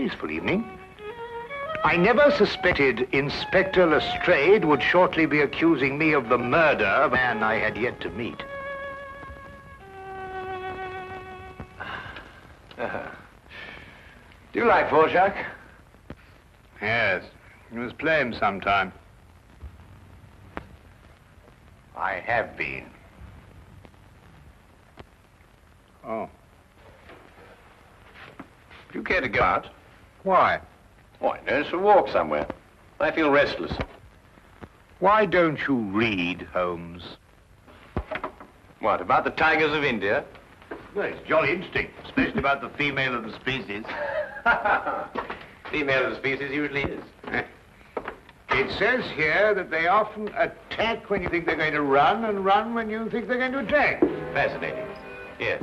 peaceful evening. I never suspected Inspector Lestrade would shortly be accusing me of the murder of a man I had yet to meet. Do you like Dvorak? Yes, you must play him sometime. I have been. Oh. Do you care to go out? Why? Why, no, it's a walk somewhere. I feel restless. Why don't you read, Holmes? What, about the tigers of India? Well, it's jolly interesting, especially about the female of the species. Female of the species usually is. It says here that they often attack when you think they're going to run, and run when you think they're going to attack. Fascinating. Here.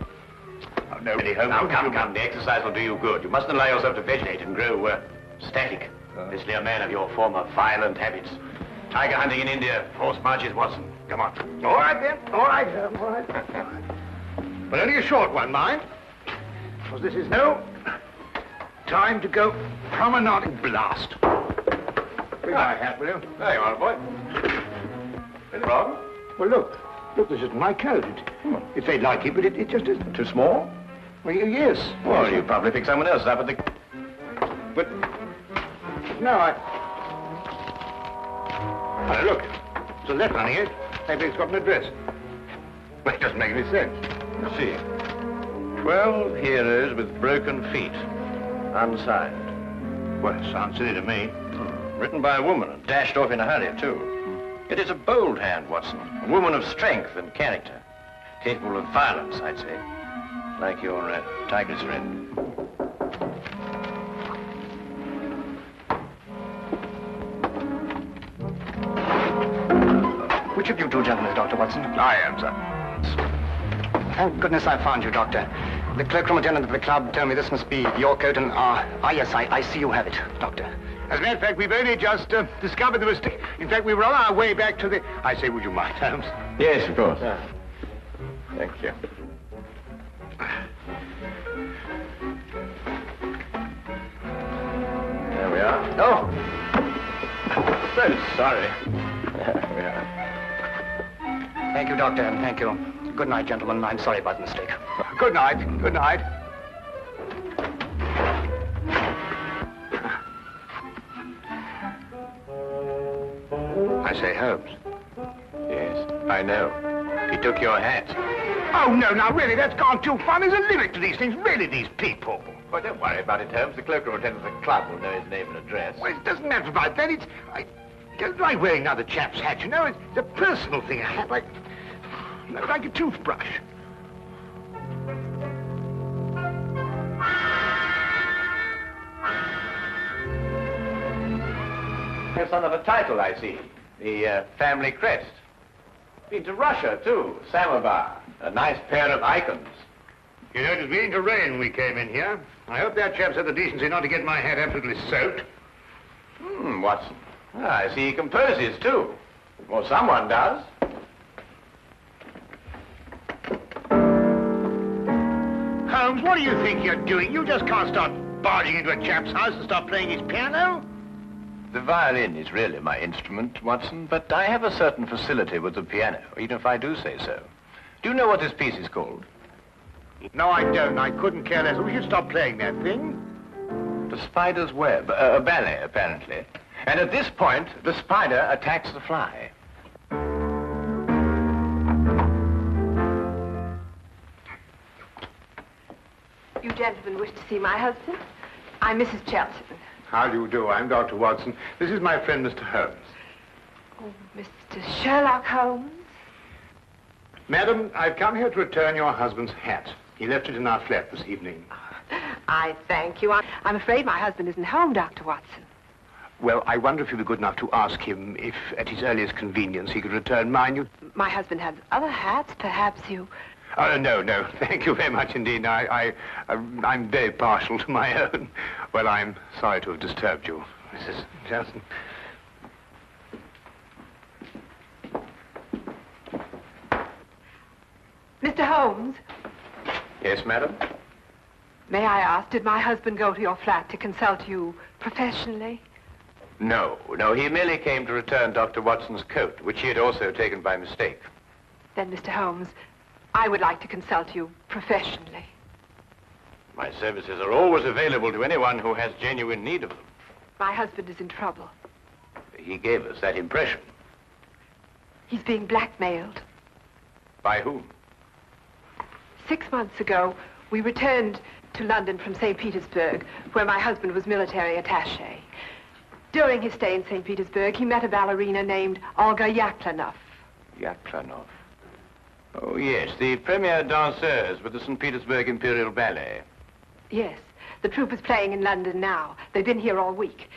Oh, no, really, Holmes. Now, come. The exercise will do you good. You mustn't allow yourself to vegetate and grow static. Especially a man of your former violent habits. Tiger hunting in India, horse marches, Watson. Come on. All right, then. All right, Holmes. All right. But only a short one, mind. Because this is no time to go promenading. Blast. Bring my hat, will you? There you are, boy. Anything wrong? Well, look. Look, this isn't my coat. It's very like it, but it just isn't. Too small? Well, yes. Well, you probably picked someone else up at the... But... No, Oh, look. There's a letter on here. Maybe it's got an address. Well, it doesn't make any sense. Let's see. 12 heroes with broken feet. Unsigned. Well, it sounds silly to me. Written by a woman and dashed off in a hurry, too. It is a bold hand, Watson. A woman of strength and character. Capable of violence, I'd say. Like your tiger's friend. Which of you two gentlemen is Dr. Watson? I am, sir. Thank goodness I found you, Doctor. The cloakroom attendant of the club told me this must be your coat and, yes, I see you have it, Doctor. As a matter of fact, we've only just discovered the mistake. In fact, we were on our way back to the... I say, would you mind, Holmes? Yes, of course. Thank you. There we are. Oh! So sorry. There we are. Thank you, Doctor, and thank you. Good night, gentlemen. I'm sorry about the mistake. Good night. Good night. I say, Holmes. Yes, I know. He took your hat. Oh, no, now, really, that's gone too far. There's a limit to these things. Really, these people. Well, don't worry about it, Holmes. The cloakroom attendant of the club will know his name and address. Well, it doesn't matter about that. It's... I don't like wearing another chap's hat, you know. It's a personal thing. A hat like a toothbrush. You're son of a title, I see. The family crest. Been to Russia, too. Samovar. A nice pair of icons. You know, it was beginning to rain when we came in here. I hope that chap's had the decency not to get my hat absolutely soaked. Watson. I see he composes, too. Well, someone does. Holmes, what do you think you're doing? You just can't start barging into a chap's house and start playing his piano. The violin is really my instrument, Watson, but I have a certain facility with the piano, even if I do say so. Do you know what this piece is called? No, I don't. I couldn't care less. We should stop playing that thing. The Spider's Web, a ballet, apparently. And at this point, the spider attacks the fly. You gentlemen wish to see my husband? I'm Mrs. Chelton. How do you do? I'm Dr. Watson. This is my friend, Mr. Holmes. Oh, Mr. Sherlock Holmes? Madam, I've come here to return your husband's hat. He left it in our flat this evening. I thank you. I'm afraid my husband isn't home, Dr. Watson. Well, I wonder if you'd be good enough to ask him if, at his earliest convenience, he could return mine. My husband has other hats. Perhaps you... Oh, no. Thank you very much indeed. I'm very partial to my own. Well, I'm sorry to have disturbed you, Mrs. Johnson. Mr. Holmes? Yes, madam? May I ask, did my husband go to your flat to consult you professionally? No, he merely came to return Dr. Watson's coat, which he had also taken by mistake. Then, Mr. Holmes, I would like to consult you professionally. My services are always available to anyone who has genuine need of them. My husband is in trouble. He gave us that impression. He's being blackmailed. By whom? 6 months ago, we returned to London from St. Petersburg, where my husband was military attaché. During his stay in St. Petersburg, he met a ballerina named Olga Yaklanoff. Yaklanoff? Oh, yes, the premier danseuse with the St. Petersburg Imperial Ballet. Yes, the troupe is playing in London now. They've been here all week.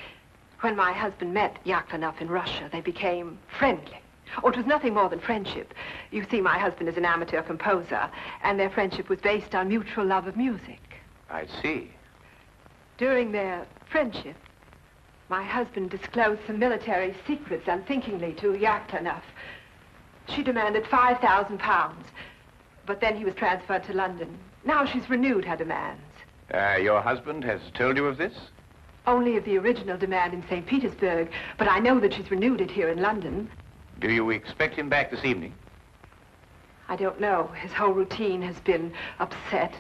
When my husband met Yaklanoff in Russia, they became friendly. Oh, it was nothing more than friendship. You see, my husband is an amateur composer, and their friendship was based on mutual love of music. I see. During their friendship, my husband disclosed some military secrets unthinkingly to Yaklanoff. She demanded £5,000, but then he was transferred to London. Now she's renewed her demands. Your husband has told you of this? Only of the original demand in St. Petersburg, but I know that she's renewed it here in London. Do you expect him back this evening? I don't know. His whole routine has been upset.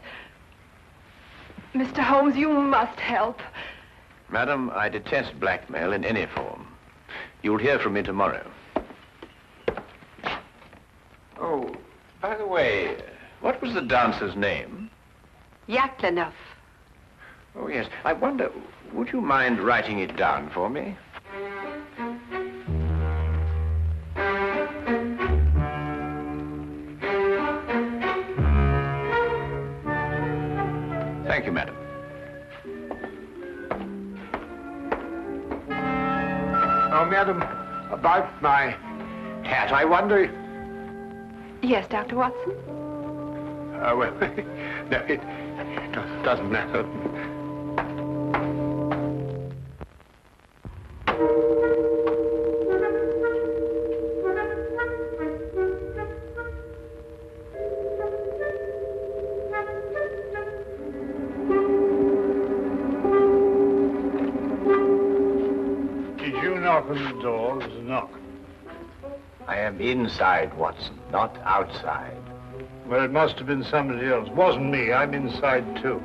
Mr. Holmes, you must help. Madam, I detest blackmail in any form. You'll hear from me tomorrow. Oh, by the way, what was the dancer's name? Yaklanoff. Oh, yes. I wonder, would you mind writing it down for me? Thank you, madam. Oh, madam, about my hat, I wonder... Yes, Dr. Watson? Well, no, it doesn't matter. Did you knock on the door? There's a knock. I am inside, Watson, not outside. Well, it must have been somebody else. Wasn't me. I'm inside, too.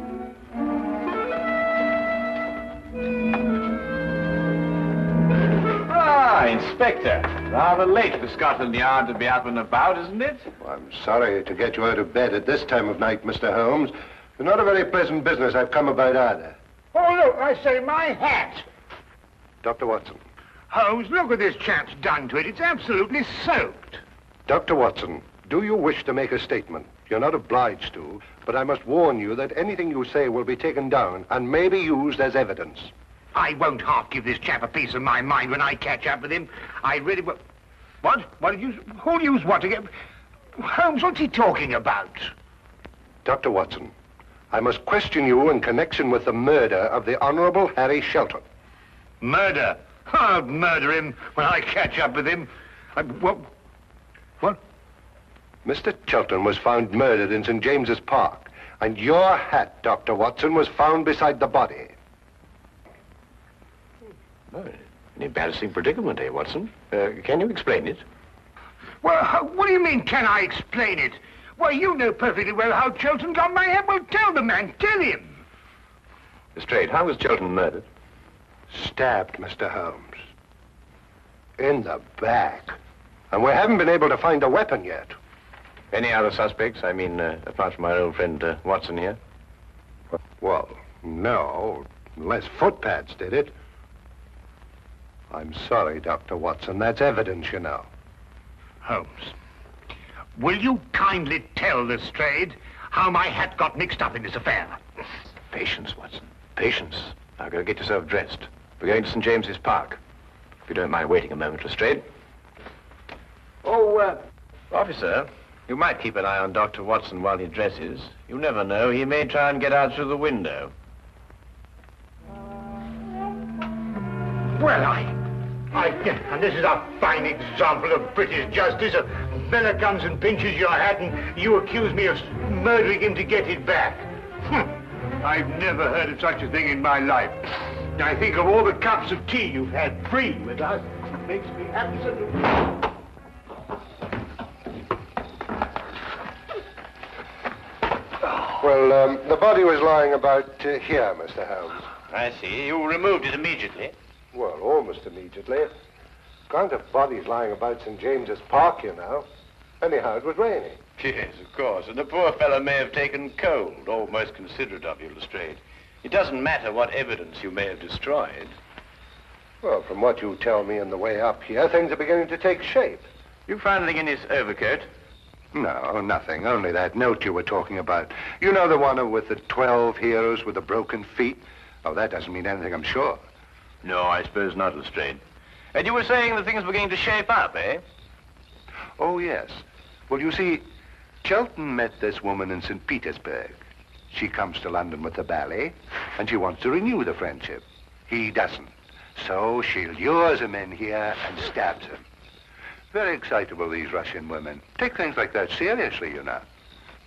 Ah, Inspector. Rather late for Scotland Yard to be up and about, isn't it? Well, I'm sorry to get you out of bed at this time of night, Mr. Holmes. It's not a very pleasant business I've come about either. Oh, look, I say, my hat. Dr. Watson. Holmes, look what this chap's done to it. It's absolutely soaked. Dr. Watson, do you wish to make a statement? You're not obliged to, but I must warn you that anything you say will be taken down and may be used as evidence. I won't half give this chap a piece of my mind when I catch up with him. I really will. What? What did you... Who'll use what to get... Holmes, what's he talking about? Dr. Watson, I must question you in connection with the murder of the Honorable Harry Shelton. Murder? I'll murder him when I catch up with him. What? Mr. Shelton was found murdered in St. James's Park, and your hat, Dr. Watson, was found beside the body. Oh, an embarrassing predicament, eh, Watson? Can you explain it? Well, what do you mean, can I explain it? Well, you know perfectly well how Shelton got my hat. Well, tell the man, tell him. Lestrade, how was Shelton murdered? Stabbed, Mr. Holmes. In the back. And we haven't been able to find a weapon yet. Any other suspects? I mean, apart from our old friend Watson here? Well, no, unless footpads did it. I'm sorry, Dr. Watson. That's evidence, you know. Holmes, will you kindly tell Lestrade how my hat got mixed up in this affair? Patience, Watson. Patience. Now go get yourself dressed. We're going to St. James's Park. If you don't mind waiting a moment, Lestrade. Oh, officer, you might keep an eye on Dr. Watson while he dresses. You never know. He may try and get out through the window. Well, and this is a fine example of British justice. A fella comes and pinches your hat and you accuse me of murdering him to get it back. I've never heard of such a thing in my life. I think of all the cups of tea you've had free with us. It makes me absolutely... Well, the body was lying about here, Mr. Holmes. I see. You removed it immediately. Well, almost immediately. Can't have bodies lying about St. James's Park, you know. Anyhow, it was raining. Yes, of course. And the poor fellow may have taken cold. Oh, most considerate of you, Lestrade. It doesn't matter what evidence you may have destroyed. Well, from what you tell me on the way up here, things are beginning to take shape. You found anything in his overcoat? No, nothing. Only that note you were talking about. You know the one with the 12 heroes with the broken feet? Oh, that doesn't mean anything, I'm sure. No, I suppose not, Lestrade. And you were saying that things were beginning to shape up, eh? Oh, yes. Well, you see, Chelton met this woman in St. Petersburg. She comes to London with the ballet, and she wants to renew the friendship. He doesn't. So she lures him in here and stabs him. Very excitable, these Russian women. Take things like that seriously, you know.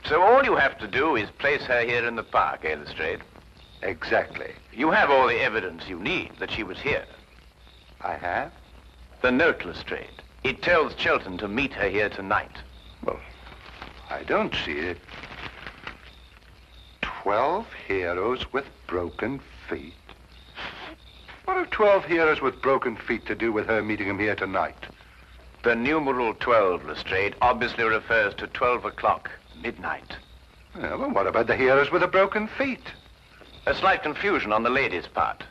So all you have to do is place her here in the park, eh, Lestrade? Exactly. You have all the evidence you need that she was here. I have? The note, Lestrade. It tells Chelton to meet her here tonight. Well, I don't see it. 12 heroes with broken feet. What have 12 heroes with broken feet to do with her meeting him here tonight? The numeral 12, Lestrade, obviously refers to 12 o'clock, midnight. Well, what about the heroes with the broken feet? A slight confusion on the lady's part.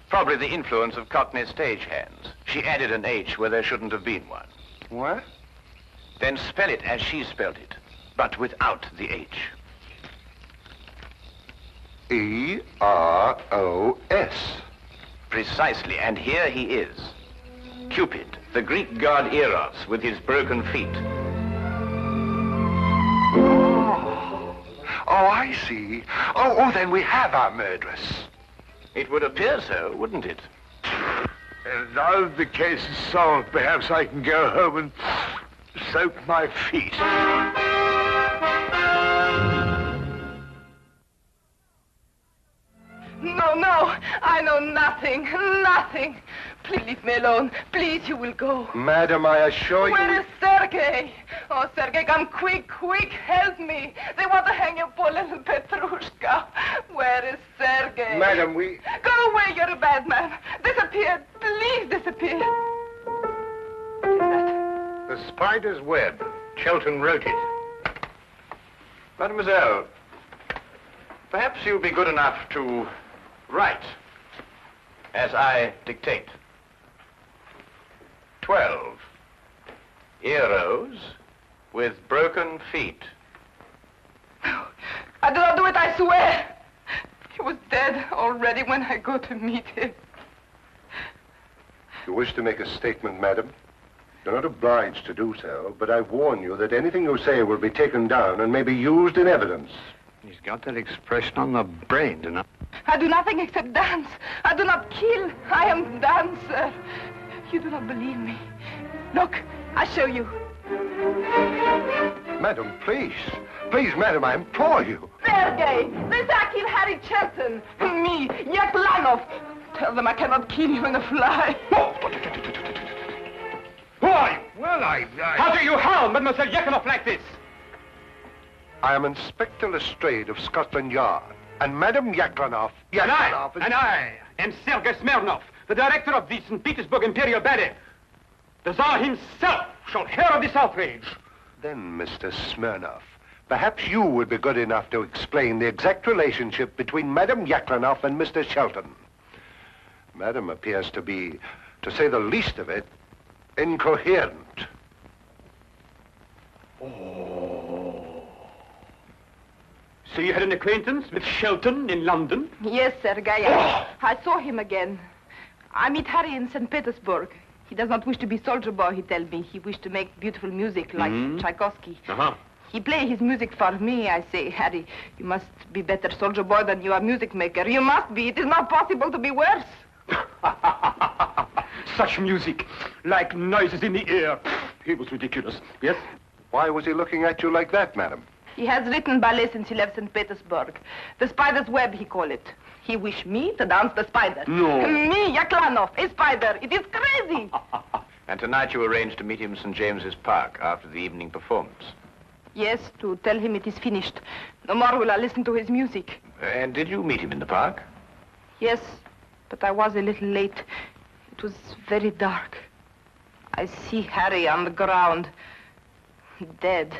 Probably the influence of Cockney stagehands. She added an H where there shouldn't have been one. What? Then spell it as she spelled it, but without the H. E-R-O-S. Precisely, and here he is. Cupid, the Greek god Eros, with his broken feet. Oh, I see. Oh, then we have our murderess. It would appear so, wouldn't it? And now that the case is solved, perhaps I can go home and soak my feet. No, I know nothing. Please leave me alone. Please, you will go. Madam, I assure you... Where is Sergei? Oh, Sergei, come quick, help me. They want to hang your poor little Petrushka. Where is Sergei? Madam, we... Go away, you're a bad man. Disappear, please disappear. What is that? The spider's web. Chelton wrote it. Mademoiselle, perhaps you'll be good enough to write as I dictate. 12 heroes with broken feet. I do not do it, I swear. He was dead already when I go to meet him. You wish to make a statement, madam? You're not obliged to do so, but I warn you that anything you say will be taken down and may be used in evidence. He's got that expression on the brain, you know. I do nothing except dance. I do not kill. I am dancer. You do not believe me. Look, I show you. Madam, please. Please, madam, I implore you. Sergei, this I kill Harry Chelton. Me, Yaklanov. Tell them I cannot kill you in a fly. Who are you? Well, How do you harm Mademoiselle Yaklanov like this? I am Inspector Lestrade of Scotland Yard. And Madam Yaklanov... And I am Sergei Smirnov, the director of the St. Petersburg Imperial Ballet. The Tsar himself shall hear of this outrage. Then, Mr. Smirnov, perhaps you would be good enough to explain the exact relationship between Madam Yaklanov and Mr. Shelton. Madam appears to be, to say the least of it, incoherent. So you had an acquaintance with Shelton in London? Yes, Sergei. I saw him again. I meet Harry in St. Petersburg. He does not wish to be soldier boy, he tells me. He wished to make beautiful music like Tchaikovsky. He play his music for me. I say, Harry, you must be better soldier boy than you are music maker. You must be. It is not possible to be worse. Such music, like noises in the air. He was ridiculous. Yes? Why was he looking at you like that, madam? He has written ballet since he left St. Petersburg. The spider's web, he call it. He wish me to dance the spider. No. Me, Yaklanov, a spider. It is crazy. And tonight you arranged to meet him in St. James's Park after the evening performance. Yes, to tell him it is finished. No more will I listen to his music. And did you meet him in the park? Yes, but I was a little late. It was very dark. I see Harry on the ground, dead.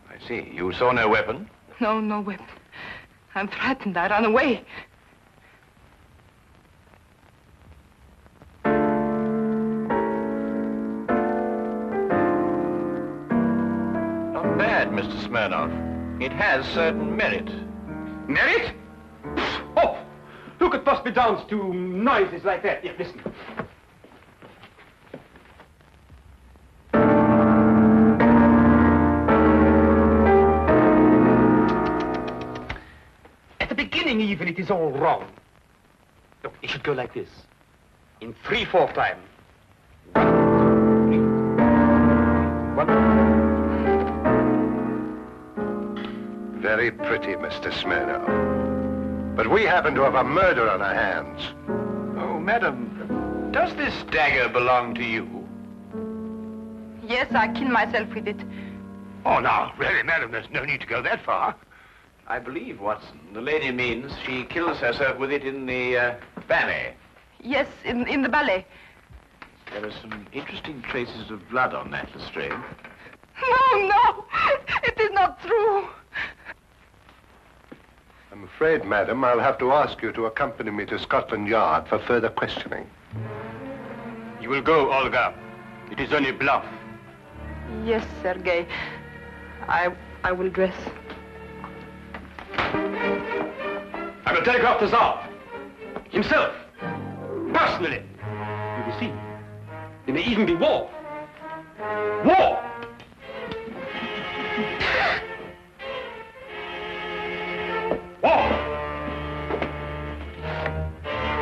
I see. You saw no weapon? No, no weapon. I'm frightened. I ran away. Not bad, Mr. Smirnov. It has certain merit. Merit? Oh, who could possibly dance to noises like that? Here, listen. At the beginning, even, it is all wrong. Look, it should go like this. In 3/4 time. 1, 2, 3. Very pretty, Mr. Smirnov. But we happen to have a murder on our hands. Oh, madam, does this dagger belong to you? Yes, I killed myself with it. Oh, now, really, madam, there's no need to go that far. I believe, Watson, the lady means she kills herself with it in the ballet. Yes, in the ballet. There are some interesting traces of blood on that, Lestrade. No, no, it is not true. I'm afraid, madam, I'll have to ask you to accompany me to Scotland Yard for further questioning. You will go, Olga. It is only bluff. Yes, Sergei. I will dress. I will telegraph the Tsar. Himself. Personally. You will see. There may even be war. War! War!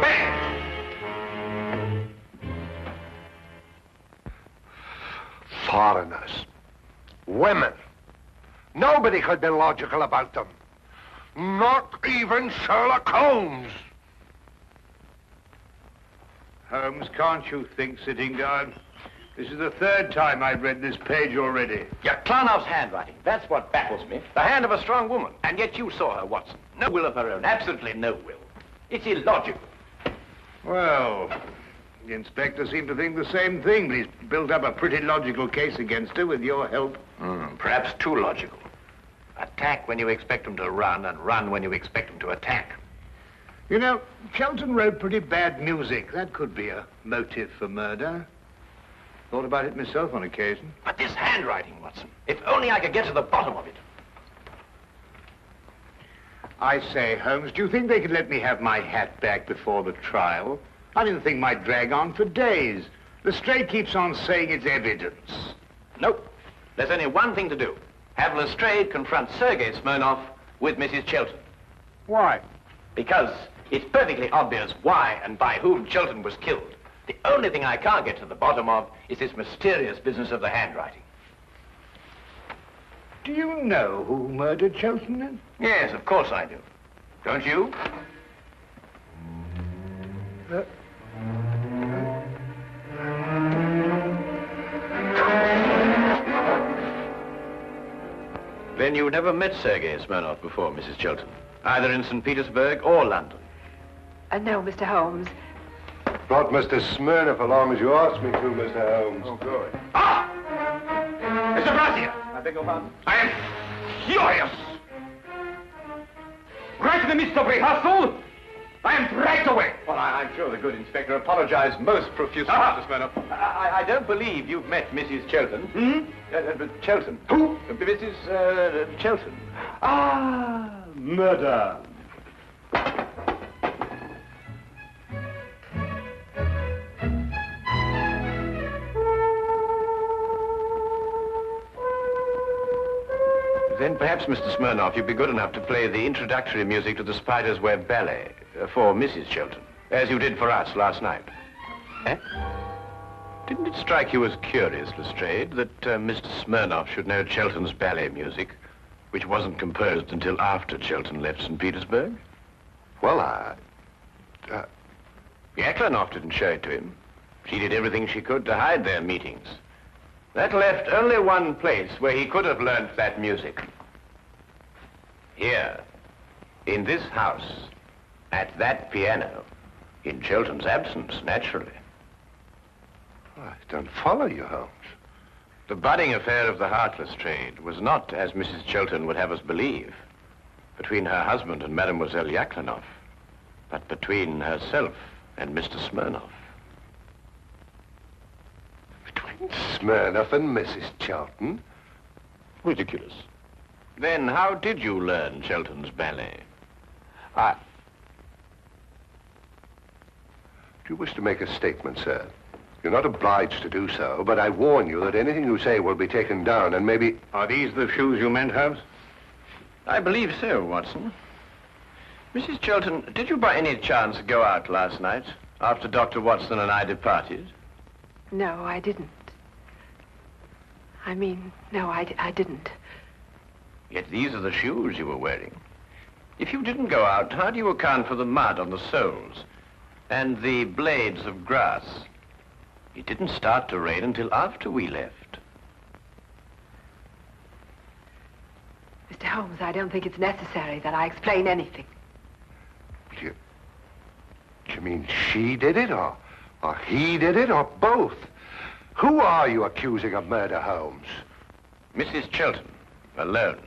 Bang! Foreigners. Women. Nobody could be logical about them. Not even Sherlock Holmes. Holmes, can't you think, Sittingard? This is the 3rd time I've read this page already. Yaklanov's handwriting. That's what baffles me. The hand of a strong woman. And yet you saw her, Watson. No will of her own. Absolutely no will. It's illogical. Well, the inspector seemed to think the same thing, but he's built up a pretty logical case against her with your help. Perhaps too logical. Attack when you expect them to run, and run when you expect them to attack. You know, Shelton wrote pretty bad music. That could be a motive for murder. Thought about it myself on occasion. But this handwriting, Watson. If only I could get to the bottom of it. I say, Holmes, do you think they could let me have my hat back before the trial? I mean, the thing might drag on for days. Lestrade keeps on saying it's evidence. Nope. There's only one thing to do. Have Lestrade confront Sergei Smirnov with Mrs. Chilton. Why? Because it's perfectly obvious why and by whom Chilton was killed. The only thing I can't get to the bottom of is this mysterious business of the handwriting. Do you know who murdered Shelton, then? Yes, of course I do. Don't you? Then you never met Sergei Smirnov before, Mrs. Chilton, either in St. Petersburg or London. No, Mr. Holmes. Brought Mr. Smirnov along as you asked me to, Mr. Holmes. Oh, good. Ah! Mr. Brazier! I beg your pardon? I am furious! Right in the midst of rehearsal, I am dragged away. Well, I'm sure the good inspector apologized most profusely, Mr. Smirnov. I don't believe you've met Mrs. Chilton. Chilton. Who? Mrs. Chilton. Ah, murder. Then perhaps, Mr. Smirnov, you'd be good enough to play the introductory music to the Spider's Web Ballet for Mrs. Chilton, as you did for us last night. Eh? Didn't it strike you as curious, Lestrade, that Mr. Smirnoff should know Chelten's ballet music, which wasn't composed until after Chelten left St. Petersburg? Well, Yaklanoff didn't show it to him. She did everything she could to hide their meetings. That left only one place where he could have learnt that music. Here, in this house, at that piano, in Chelten's absence, naturally. I don't follow you, Holmes. The budding affair of the Heartless trade was not, as Mrs. Chelten would have us believe, between her husband and Mademoiselle Yaklanoff, but between herself and Mr. Smirnoff. Between Smirnoff and Mrs. Chelten? Ridiculous. Then how did you learn Chelten's ballet? Do you wish to make a statement, sir? You're not obliged to do so, but I warn you that anything you say will be taken down and maybe... Are these the shoes you meant, Holmes? I believe so, Watson. Mrs. Chelten, did you by any chance go out last night after Dr. Watson and I departed? No, I didn't. No, I didn't. Yet these are the shoes you were wearing. If you didn't go out, how do you account for the mud on the soles and the blades of grass? It didn't start to rain until after we left. Mr. Holmes, I don't think it's necessary that I explain anything. Do you mean she did it, or he did it, or both? Who are you accusing of murder, Holmes? Mrs. Chelten, alone.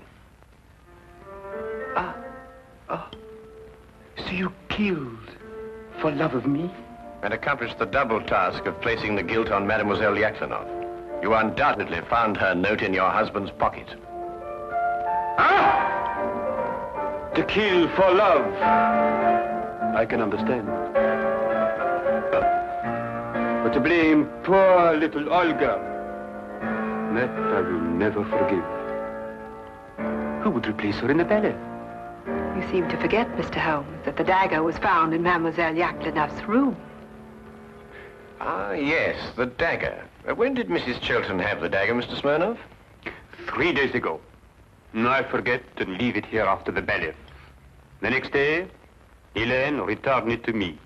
So you killed for love of me? And accomplished the double task of placing the guilt on Mademoiselle Yaklanoff. You undoubtedly found her note in your husband's pocket. To kill for love. I can understand. But to blame poor little Olga, that I will never forgive. Who would replace her in the ballet? You seem to forget, Mr. Holmes, that the dagger was found in Mademoiselle Yaklanoff's room. Ah, yes, the dagger. When did Mrs. Chelten have the dagger, Mr. Smirnoff? 3 days ago. I forget to leave it here after the ballet. The next day, Helene returned it to me.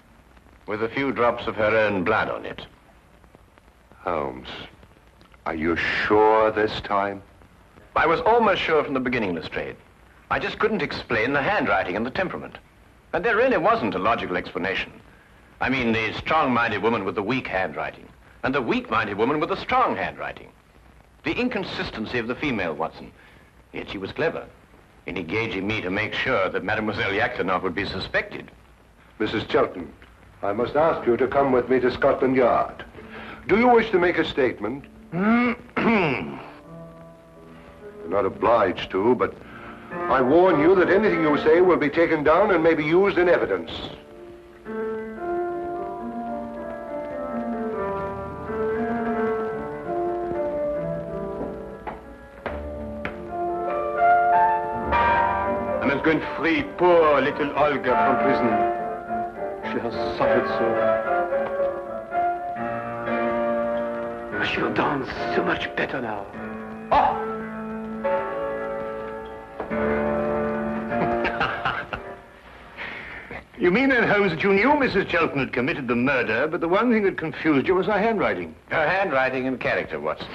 With a few drops of her own blood on it. Holmes, are you sure this time? I was almost sure from the beginning, Lestrade. I just couldn't explain the handwriting and the temperament. And there really wasn't a logical explanation. I mean, the strong-minded woman with the weak handwriting, and the weak-minded woman with the strong handwriting. The inconsistency of the female, Watson. Yet she was clever in engaging me to make sure that Mademoiselle Yaklanoff would be suspected. Mrs. Chelten, I must ask you to come with me to Scotland Yard. Do you wish to make a statement? You're not obliged to, but I warn you that anything you say will be taken down and may be used in evidence. I must go and free poor little Olga from prison. She has suffered so. She'll dance so much better now. Oh! You mean then, Holmes, that you knew Mrs. Chelten had committed the murder, but the one thing that confused you was her handwriting? Her handwriting and character, Watson.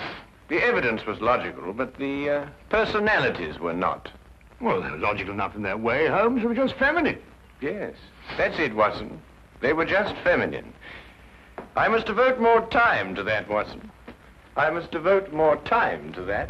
The evidence was logical, but the personalities were not. Well, they were logical enough in their way, Holmes. They were just feminine. Yes, that's it, Watson. They were just feminine. I must devote more time to that, Watson. I must devote more time to that.